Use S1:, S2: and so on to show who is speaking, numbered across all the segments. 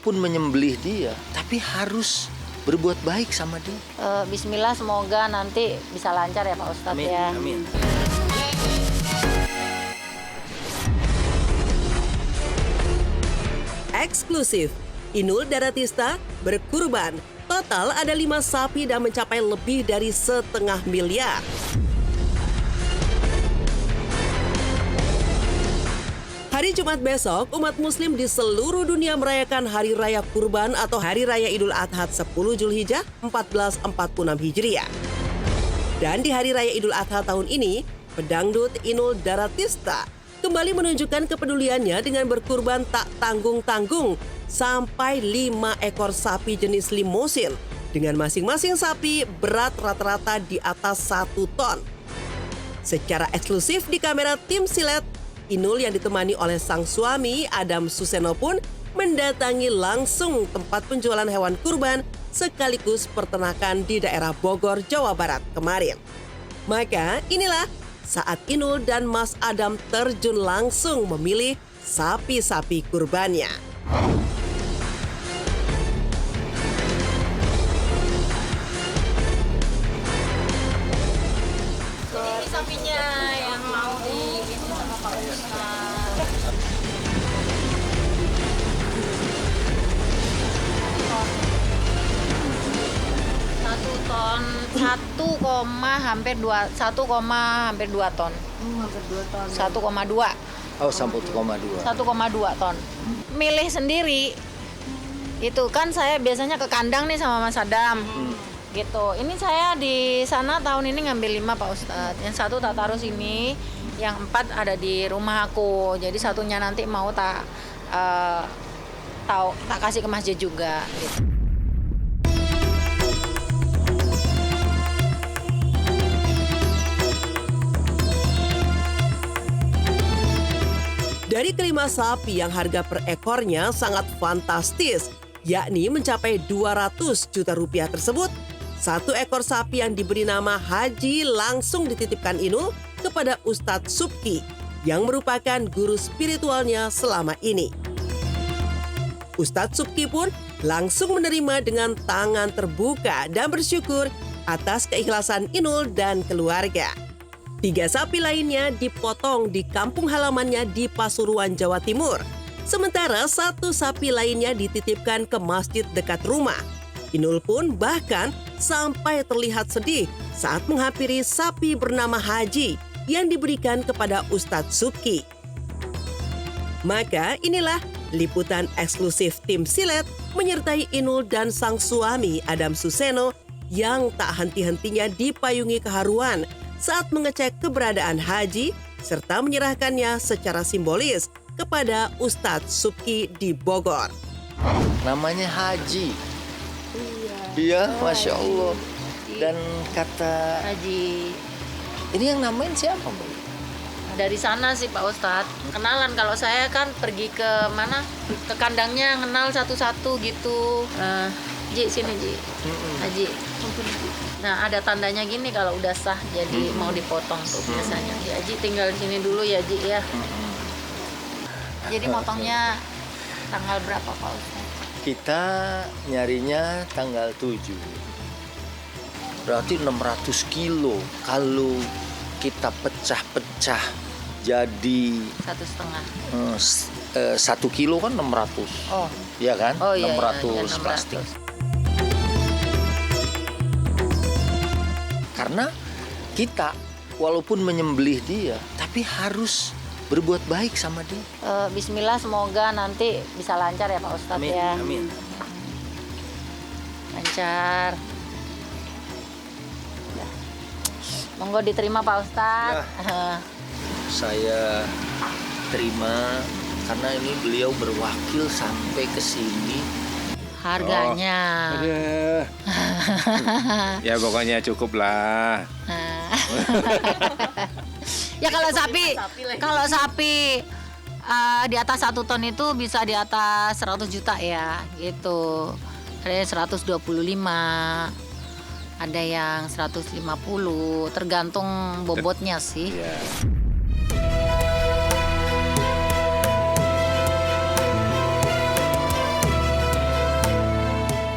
S1: walaupun menyembelih dia, tapi harus berbuat baik sama dia.
S2: Bismillah, semoga nanti bisa lancar ya Pak Ustadz.
S1: Amin,
S2: ya.
S1: amin.
S3: Eksklusif, Inul Daratista berkurban. Total ada 5 sapi dan mencapai lebih dari 1,5 miliar. Hari Jumat besok, umat muslim di seluruh dunia merayakan Hari Raya Kurban atau Hari Raya Idul Adha 10 Zulhijjah 1446 Hijriah. Dan di Hari Raya Idul Adha tahun ini, pedangdut Inul Daratista kembali menunjukkan kepeduliannya dengan berkurban tak tanggung-tanggung sampai 5 ekor sapi jenis limosin dengan masing-masing sapi berat rata-rata di atas 1 ton. Secara eksklusif di kamera tim Silet, Inul yang ditemani oleh sang suami Adam Suseno pun mendatangi langsung tempat penjualan hewan kurban sekaligus peternakan di daerah Bogor, Jawa Barat kemarin. Maka inilah saat Inul dan Mas Adam terjun langsung memilih sapi-sapi kurbannya.
S2: Ini sapinya yang mau di sama Pak Ustadz. Satu ton, 1,2 ton. Hampir 2 ton. 1,2.
S1: Oh, 1,2.
S2: 1,2 ton. Milih sendiri. Itu kan saya biasanya ke kandang nih sama Mas Adam. Gitu. Ini saya di sana tahun ini ngambil 5 Pak Ustadz. Yang 1 tak taruh sini, yang 4 ada di rumah aku. Jadi satunya nanti mau tak kasih ke masjid juga. Gitu.
S3: Dari kelima sapi yang harga per ekornya sangat fantastis, yakni mencapai 200 juta rupiah tersebut, 1 ekor sapi yang diberi nama Haji langsung dititipkan Inul kepada Ustadz Subki yang merupakan guru spiritualnya selama ini. Ustadz Subki pun langsung menerima dengan tangan terbuka dan bersyukur atas keikhlasan Inul dan keluarga. 3 sapi lainnya dipotong di kampung halamannya di Pasuruan, Jawa Timur. Sementara 1 sapi lainnya dititipkan ke masjid dekat rumah. Inul pun bahkan sampai terlihat sedih saat menghampiri sapi bernama Haji yang diberikan kepada Ustadz Subki. Maka inilah liputan eksklusif tim Silet menyertai Inul dan sang suami Adam Suseno yang tak henti-hentinya dipayungi keharuan saat mengecek keberadaan Haji serta menyerahkannya secara simbolis kepada Ustadz Subki di Bogor.
S1: Namanya Haji. Iya, Masya Allah. Dan kata
S2: Haji.
S1: ini yang namain siapa, Bu?
S2: Dari sana sih Pak Ustadz. Kenalan, kalau saya kan pergi ke mana? Ke kandangnya kenal satu-satu gitu. Ji, sini Ji. Haji. Nah, ada tandanya gini kalau udah sah jadi mau dipotong tuh biasanya. Ya Ji, tinggal di sini dulu ya Ji ya. Jadi motongnya tanggal berapa Pak Ustadz?
S1: Kita nyarinya tanggal 7. Berarti 600 kilo. Kalau kita pecah-pecah jadi
S2: 1,5.
S1: 1 kilo kan 600.
S2: Oh.
S1: Iya kan?
S2: Oh iya,
S1: 600
S2: iya,
S1: plastik. Karena kita walaupun menyembelih dia, tapi harus berbuat baik sama dia.
S2: Bismillah, semoga nanti bisa lancar ya Pak Ustadz.
S1: Amin,
S2: ya.
S1: amin.
S2: Lancar. Ya. Monggo diterima Pak Ustadz.
S1: Ya. Saya terima karena ini beliau berwakil sampai ke sini.
S2: Harganya.
S4: Ya pokoknya cukup lah.
S2: Ya kalau sapi di atas 1 ton itu bisa di atas 100 juta ya gitu. Ada 125, ada yang 150, tergantung bobotnya sih.
S4: Ya.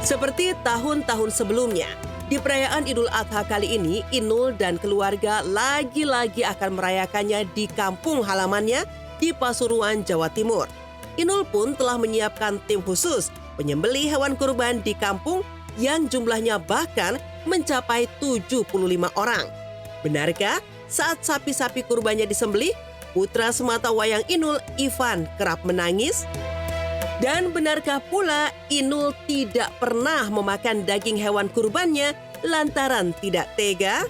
S3: Seperti tahun-tahun sebelumnya, di perayaan Idul Adha kali ini, Inul dan keluarga lagi-lagi akan merayakannya di kampung halamannya di Pasuruan, Jawa Timur. Inul pun telah menyiapkan tim khusus penyembelih hewan kurban di kampung yang jumlahnya bahkan mencapai 75 orang. Benarkah saat sapi-sapi kurbannya disembelih, putra semata wayang Inul, Ivan, kerap menangis? Dan benarkah pula Inul tidak pernah memakan daging hewan kurbannya lantaran tidak tega?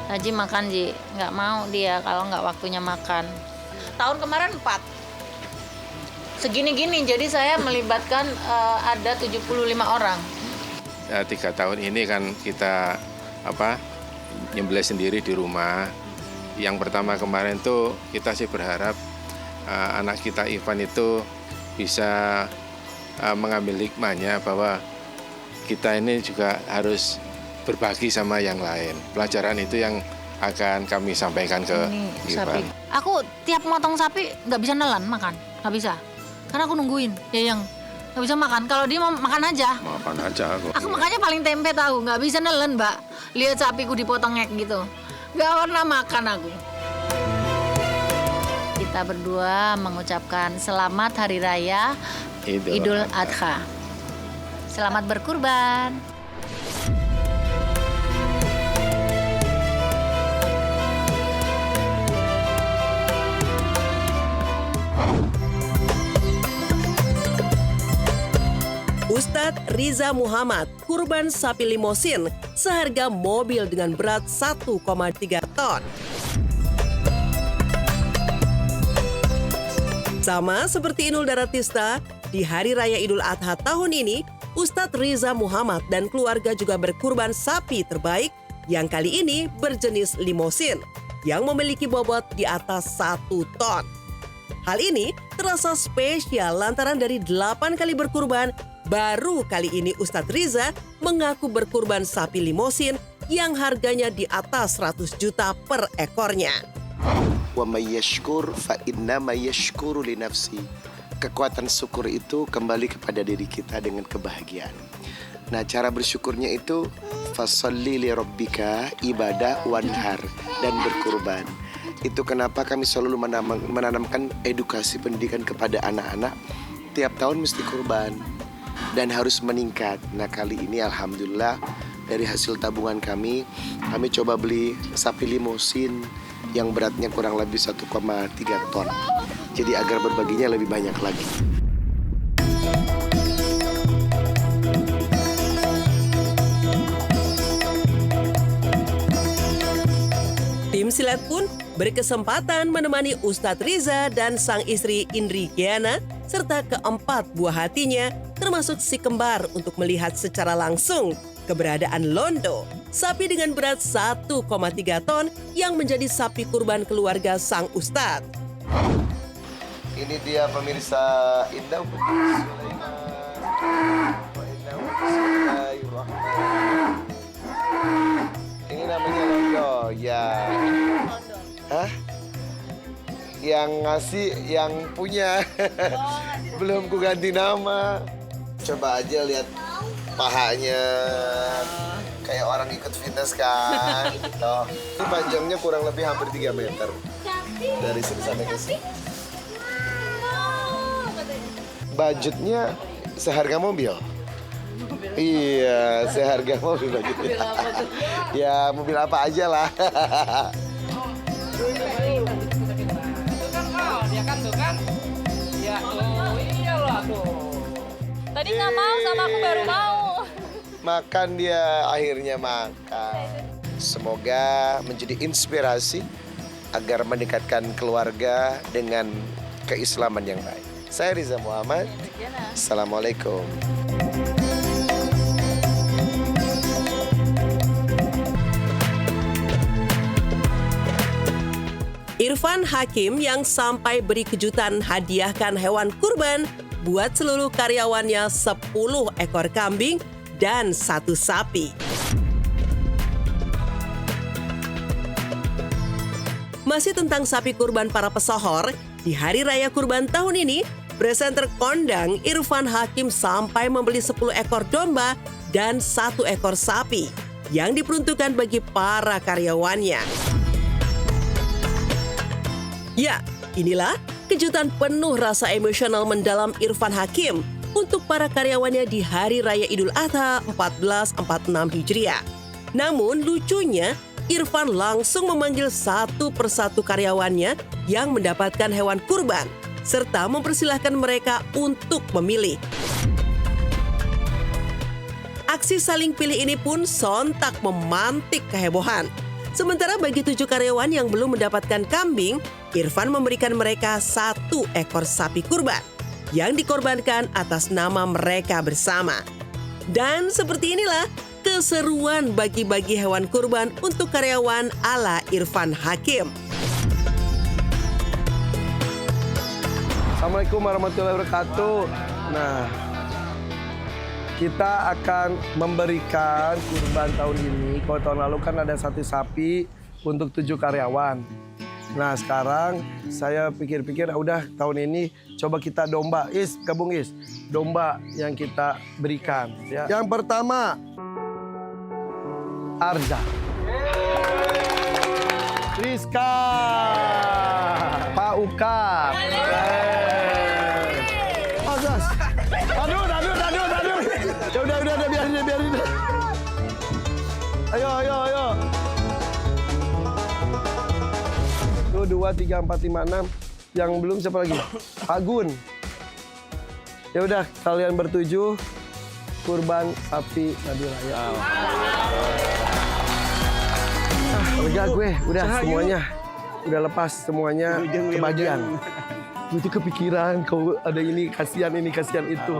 S2: Haji makan, Ji. Nggak mau dia kalau nggak waktunya makan. Tahun kemarin 4. Segini-gini, jadi saya melibatkan ada 75 orang.
S4: Ya, 3 tahun ini kan kita nyembelih sendiri di rumah. Yang pertama kemarin tuh kita sih berharap anak kita Ivan itu bisa mengambil hikmahnya bahwa kita ini juga harus berbagi sama yang lain. Pelajaran itu yang akan kami sampaikan ke Ivan.
S2: Aku tiap motong sapi nggak bisa nelan makan, nggak bisa. Karena aku nungguin dia yang nggak bisa makan. Kalau dia mau makan aja.
S4: Makan aja aku.
S2: Aku makannya paling tempe tahu, nggak bisa nelen, Mbak. Lihat sapiku dipotong ngek gitu, nggak pernah makan aku. Kita berdua mengucapkan selamat Hari Raya Idul Adha. Selamat berkurban.
S3: Ustadz Riza Muhammad kurban sapi limosin seharga mobil dengan berat 1,3 ton. Sama seperti Inul Daratista, di Hari Raya Idul Adha tahun ini, Ustadz Riza Muhammad dan keluarga juga berkurban sapi terbaik yang kali ini berjenis limosin yang memiliki bobot di atas 1 ton. Hal ini terasa spesial lantaran dari 8 kali berkurban, baru kali ini Ustadz Riza mengaku berkurban sapi limosin yang harganya di atas 100 juta per ekornya.
S5: Wa may yashkur fa inna may yashkuru li nafsi. Kekuatan syukur itu kembali kepada diri kita dengan kebahagiaan. Nah, cara bersyukurnya itu fasholli li rabbika, ibadah wanhar, dan berkurban. Itu kenapa kami selalu menanamkan edukasi pendidikan kepada anak-anak. Tiap tahun mesti kurban dan harus meningkat. Nah, kali ini alhamdulillah dari hasil tabungan kami coba beli sapi limosin yang beratnya kurang lebih 1,3 ton. Jadi agar berbaginya lebih banyak lagi.
S3: Tim silat pun berkesempatan menemani Ustadz Riza dan sang istri Indri Giana serta keempat buah hatinya termasuk si kembar untuk melihat secara langsung keberadaan Londo, sapi dengan berat 1,3 ton yang menjadi sapi kurban keluarga sang Ustadz.
S5: Ini dia pemirsa Indah Ini namanya Londo, ya. Hah? Yang ngasih, yang punya. Belum ku ganti nama. Coba aja lihat pahanya. Kayak orang ikut fitness kan. Tuh. Ini panjangnya kurang lebih hampir 3 meter. Dari sini sampai ke sini. Budgetnya seharga mobil. Iya, seharga mobil budgetnya. Ya, mobil apa aja lah.
S6: Dia kan tuh kan. Ya, oh iyalah tuh. Tadi nggak mau sama aku baru mau.
S5: Makan dia, akhirnya makan. Semoga menjadi inspirasi agar meningkatkan keluarga dengan keislaman yang baik. Saya Riza Muhammad. Assalamualaikum.
S3: Irfan Hakim yang sampai beri kejutan hadiahkan hewan kurban buat seluruh karyawannya 10 ekor kambing dan 1 sapi. Masih tentang sapi kurban para pesohor, di Hari Raya Kurban tahun ini, presenter kondang Irfan Hakim sampai membeli 10 ekor domba dan 1 ekor sapi yang diperuntukkan bagi para karyawannya. Ya, inilah kejutan penuh rasa emosional mendalam Irfan Hakim untuk para karyawannya di Hari Raya Idul Adha 1446 Hijriah. Namun lucunya, Irfan langsung memanggil satu persatu karyawannya yang mendapatkan hewan kurban, serta mempersilahkan mereka untuk memilih. Aksi saling pilih ini pun sontak memantik kehebohan. Sementara bagi 7 karyawan yang belum mendapatkan kambing, Irfan memberikan mereka 1 ekor sapi kurban yang dikorbankan atas nama mereka bersama. Dan seperti inilah keseruan bagi-bagi hewan kurban untuk karyawan ala Irfan Hakim.
S7: Assalamualaikum warahmatullahi wabarakatuh. Nah, kita akan memberikan kurban tahun ini. Kalau tahun lalu kan ada 1 sapi untuk 7 karyawan. Nah, sekarang saya pikir-pikir, udah tahun ini coba kita domba. Gabung domba yang kita berikan. Ya. Yang pertama, Arza, Rizka, Pak Ukar. Azas. Aduh. Ya udah biarin. Ayo. Tuh 2, 3, 4, 5, 6. Yang belum siapa lagi? Agun. Ya udah, kalian bertujuh kurban sapi Nabila ya. Lega gue, udah semuanya. Udah lepas semuanya kebagian. Gue tuh kepikiran kau ada ini kasihan itu.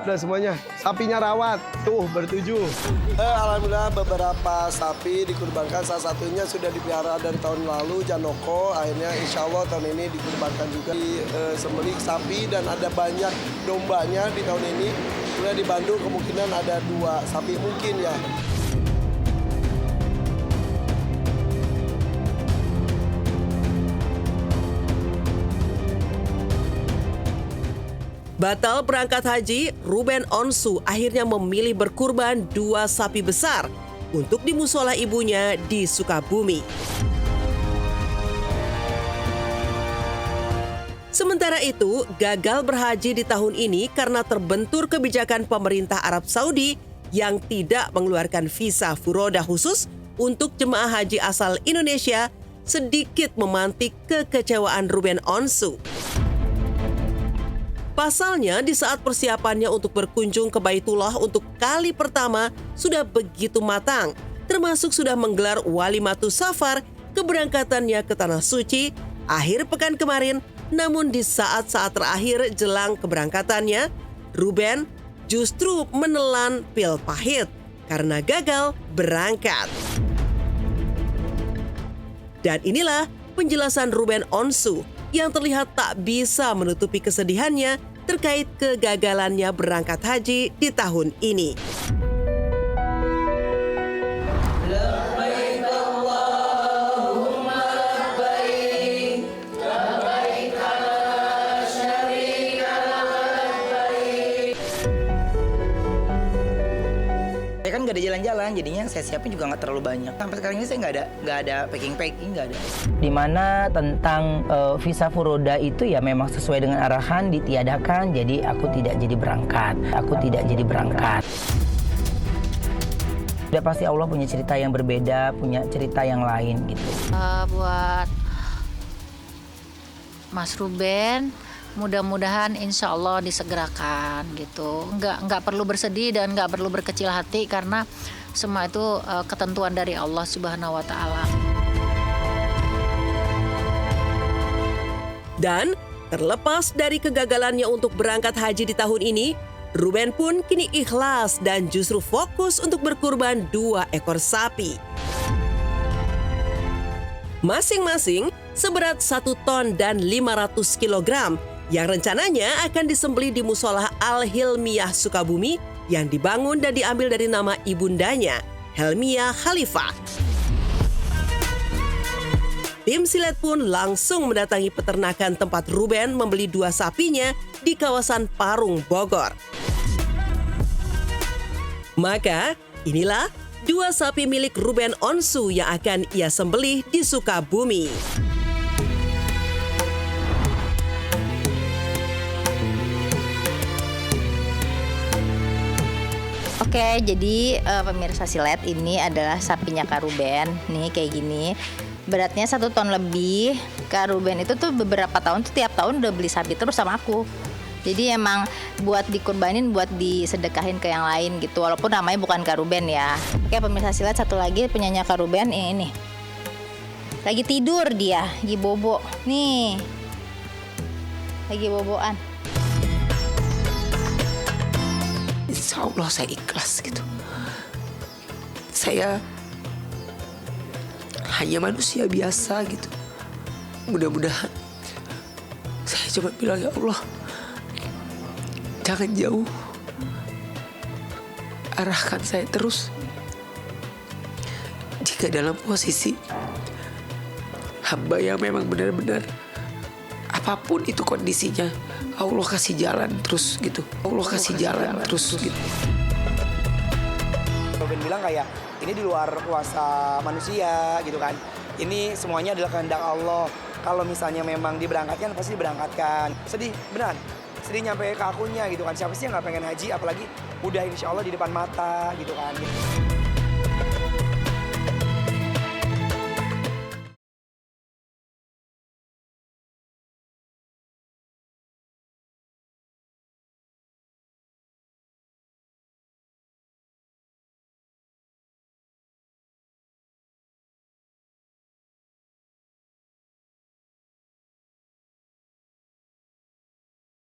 S7: Udah semuanya, sapinya rawat. Tuh bertujuh. Alhamdulillah beberapa sapi dikurbankan. Salah satunya sudah dipelihara dari tahun lalu, Janoko. Akhirnya insya Allah tahun ini dikurbankan juga. Sembelih sapi dan ada banyak dombanya di tahun ini. Kemudian di Bandung kemungkinan ada 2 sapi mungkin ya.
S3: Batal berangkat haji, Ruben Onsu akhirnya memilih berkurban 2 sapi besar untuk di musola ibunya di Sukabumi. Sementara itu, gagal berhaji di tahun ini karena terbentur kebijakan pemerintah Arab Saudi yang tidak mengeluarkan visa furoda khusus untuk jemaah haji asal Indonesia, sedikit memantik kekecewaan Ruben Onsu. Pasalnya, di saat persiapannya untuk berkunjung ke Baitullah untuk kali pertama sudah begitu matang, termasuk sudah menggelar walimatus safar keberangkatannya ke Tanah Suci akhir pekan kemarin. Namun di saat-saat terakhir jelang keberangkatannya, Ruben justru menelan pil pahit karena gagal berangkat. Dan inilah penjelasan Ruben Onsu yang terlihat tak bisa menutupi kesedihannya terkait kegagalannya berangkat haji di tahun ini.
S8: Saya kan nggak ada jalan-jalan, jadinya saya siapin juga nggak terlalu banyak. Sampai sekarang ini saya nggak ada packing, nggak ada. Dimana tentang visa furoda itu ya memang sesuai dengan arahan ditiadakan, jadi aku tidak jadi berangkat. Udah pasti Allah punya cerita yang berbeda, punya cerita yang lain gitu.
S2: Buat Mas Ruben, mudah-mudahan insya Allah disegerakan gitu. Nggak perlu bersedih dan nggak perlu berkecil hati karena semua itu ketentuan dari Allah Subhanahu wa Ta'ala.
S3: Dan terlepas dari kegagalannya untuk berangkat haji di tahun ini, Ruben pun kini ikhlas dan justru fokus untuk berkurban 2 ekor sapi. Masing-masing seberat 1 ton dan 500 kilogram yang rencananya akan disembelih di Musola Al-Hilmiyah Sukabumi yang dibangun dan diambil dari nama ibundanya, Helmiyah Khalifah. Tim Silet pun langsung mendatangi peternakan tempat Ruben membeli 2 sapinya di kawasan Parung, Bogor. Maka inilah 2 sapi milik Ruben Onsu yang akan ia sembelih di Sukabumi.
S2: Oke, jadi pemirsa Silet, ini adalah sapinya Kak Ruben. Nih kayak gini. Beratnya 1 ton lebih. Kak Ruben itu tuh beberapa tahun tuh tiap tahun udah beli sapi terus sama aku. Jadi emang buat dikurbanin, buat disedekahin ke yang lain gitu. Walaupun namanya bukan Kak Ruben ya. Oke pemirsa Silet, satu lagi penyanyi Kak Ruben ini. Lagi tidur dia, lagi bobo. Nih, lagi boboan.
S9: Insya Allah saya ikhlas gitu. Saya hanya manusia biasa gitu. Mudah-mudahan saya cuma bilang, ya Allah, jangan jauh, arahkan saya terus. Jika dalam posisi hamba yang memang benar-benar apapun itu kondisinya, Allah kasih jalan terus gitu. Allah kasih jalan terus gitu.
S10: Ruben bilang kayak ini di luar kuasa manusia gitu kan. Ini semuanya adalah kehendak Allah. Kalau misalnya memang diberangkatkan, pasti diberangkatkan. Sedih, beneran. Sedih nyampe ke akunya gitu kan. Siapa sih yang gak pengen haji, apalagi udah insya Allah di depan mata gitu kan.